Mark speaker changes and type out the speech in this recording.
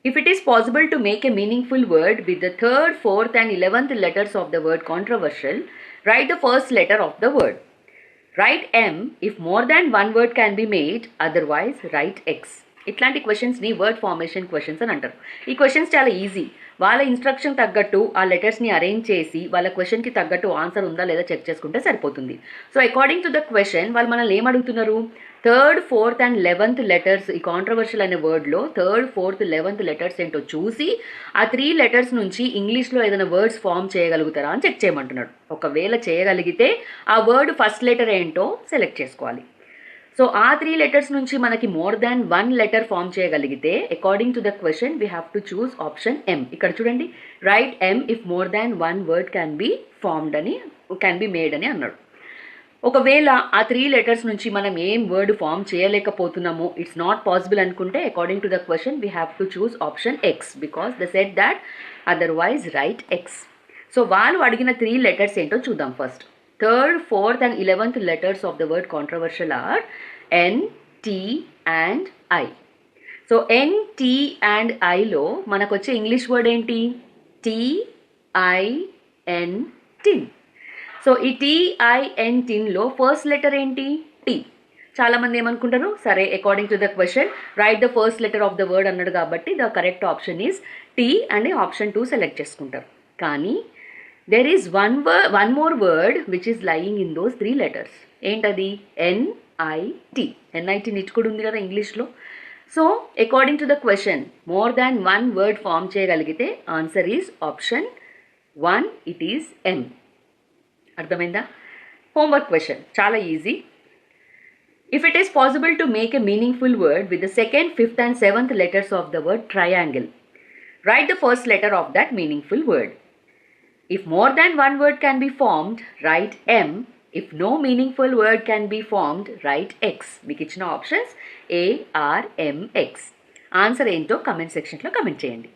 Speaker 1: If it is possible to make a meaningful word with the third, fourth and 11th letters of the word controversial, write the first letter of the word. Write M if more than one word can be made, otherwise write X. ఇట్లాంటి క్వశ్చన్స్ని word formation questions అని అంటారు. ఈ questions చాలా easy. వాళ్ళ instruction తగ్గట్టు ఆ లెటర్స్ని arrange చేసి వాళ్ళ క్వశ్చన్కి తగ్గట్టు ఆన్సర్ ఉందా లేదా చెక్ చేసుకుంటే సరిపోతుంది. So according to the question వాళ్ళు మనల్ని ఏమడుగుతున్నారు, third, fourth and 11th letters, ఈ కాంట్రవర్షియల్ అనే వర్డ్లో థర్డ్, ఫోర్త్, 11th లెటర్స్ ఏంటో చూసి ఆ 3 లెటర్స్ నుంచి ఇంగ్లీష్లో ఏదైనా వర్డ్స్ ఫామ్ చేయగలుగుతారా అని చెక్ చేయమంటున్నాడు. ఒకవేళ చేయగలిగితే ఆ వర్డ్ ఫస్ట్ లెటర్ ఏంటో సెలెక్ట్ చేసుకోవాలి. సో ఆ 3 లెటర్స్ నుంచి మనకి మోర్ దాన్ 1 లెటర్ ఫామ్ చేయగలిగితే according to the question we have to choose option M. ఇక్కడ చూడండి, right M if more than 1 word can be formed అని, క్యాన్ బి మేడ్ అని అన్నాడు. ఒకవేళ ఆ 3 లెటర్స్ నుంచి మనం ఏం వర్డ్ ఫామ్ చేయలేకపోతున్నామో, ఇట్స్ నాట్ పాసిబుల్ అనుకుంటే according to the question we have to choose option X because the set that otherwise right X. So వాళ్ళు అడిగిన 3 లెటర్స్ ఏంటో చూద్దాం. First third, fourth and 11th letters of the word controversial are N, T and I. So N, T and Iలో మనకు వచ్చే English word ఏంటి, TIN, tin. So ఈ TIN, టిన్లో ఫస్ట్ లెటర్ ఏంటి, T. చాలామంది ఏమనుకుంటారు, సరే according to the question right the first letter of the word అన్నాడు కాబట్టి the correct option is T అని ఆప్షన్ 2 సెలెక్ట్ చేసుకుంటారు. కానీ there is one more word which is lying in those 3 letters. ఏంటది, NIT. NIT నిట్ కూడా ఉంది కదా ఇంగ్లీష్లో. So according to the question more than 1 word form చేయగలిగితే answer is option 1, it is M. అర్థమైందా? Homework question చాలా easy. If it is possible to make a meaningful word with the 2nd, 5th and 7th letters of the word triangle, write the first letter of that meaningful word. If more than 1 word can be formed, write M. If no meaningful word can be formed, write X. మీకు ఇచ్చిన options A, R, M, X. Answer ఏంటో comment సెక్షన్లో comment చేయండి.